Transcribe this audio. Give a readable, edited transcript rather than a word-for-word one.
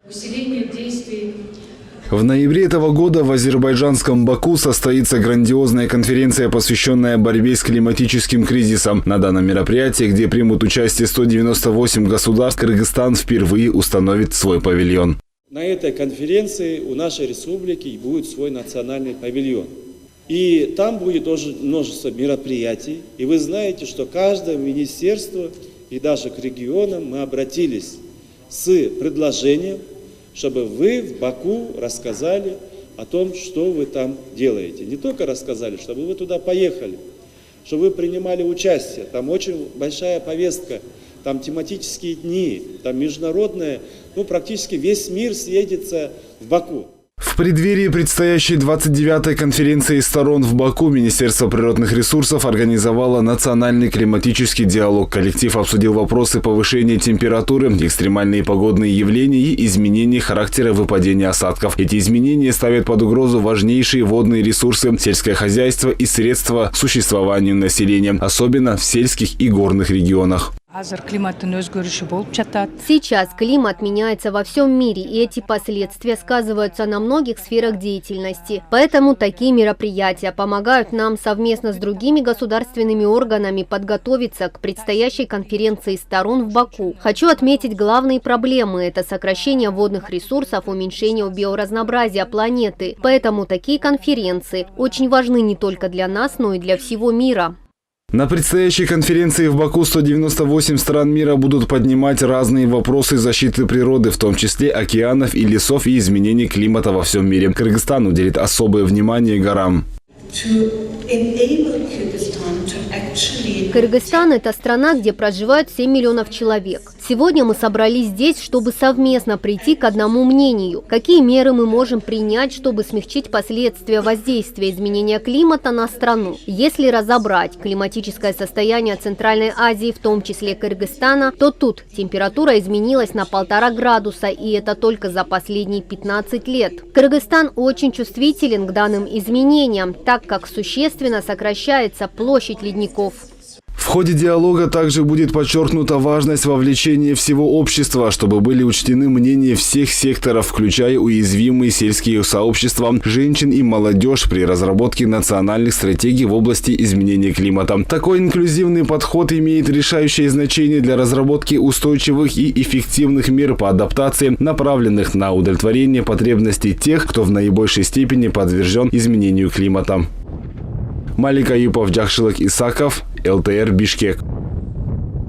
Усиление действий. В ноябре этого года в азербайджанском Баку состоится грандиозная конференция, посвященная борьбе с климатическим кризисом. На данном мероприятии, где примут участие 198 государств, Кыргызстан впервые установит свой павильон. На этой конференции у нашей республики будет свой национальный павильон. И там будет тоже множество мероприятий. И вы знаете, что каждое министерство и даже к регионам мы обратились с предложением, чтобы вы в Баку рассказали о том, что вы там делаете. Не только рассказали, чтобы вы туда поехали, чтобы вы принимали участие. Там очень большая повестка, там тематические дни, там международная, практически весь мир съедется в Баку. В преддверии предстоящей 29-й конференции сторон в Баку Министерство природных ресурсов организовало национальный климатический диалог. Коллектив обсудил вопросы повышения температуры, экстремальные погодные явления и изменения характера выпадения осадков. Эти изменения ставят под угрозу важнейшие водные ресурсы, сельское хозяйство и средства к существованию населения, особенно в сельских и горных регионах. Сейчас климат меняется во всем мире, и эти последствия сказываются на многих сферах деятельности. Поэтому такие мероприятия помогают нам совместно с другими государственными органами подготовиться к предстоящей конференции сторон в Баку. Хочу отметить главные проблемы – это сокращение водных ресурсов, уменьшение биоразнообразия планеты. Поэтому такие конференции очень важны не только для нас, но и для всего мира. На предстоящей конференции в Баку 198 стран мира будут поднимать разные вопросы защиты природы, в том числе океанов и лесов и изменений климата во всем мире. Кыргызстан уделит особое внимание горам. Кыргызстан – это страна, где проживают 7 миллионов человек. Сегодня мы собрались здесь, чтобы совместно прийти к одному мнению. Какие меры мы можем принять, чтобы смягчить последствия воздействия изменения климата на страну? Если разобрать климатическое состояние Центральной Азии, в том числе Кыргызстана, то тут температура изменилась на 1,5 градуса, и это только за последние 15 лет. Кыргызстан очень чувствителен к данным изменениям, так как существенно сокращается площадь ледников. В ходе диалога также будет подчеркнута важность вовлечения всего общества, чтобы были учтены мнения всех секторов, включая уязвимые сельские сообщества, женщин и молодежь при разработке национальных стратегий в области изменения климата. Такой инклюзивный подход имеет решающее значение для разработки устойчивых и эффективных мер по адаптации, направленных на удовлетворение потребностей тех, кто в наибольшей степени подвержен изменению климата. Малик Аюпов, Джахшилык Исаков, ЛТР, Бишкек.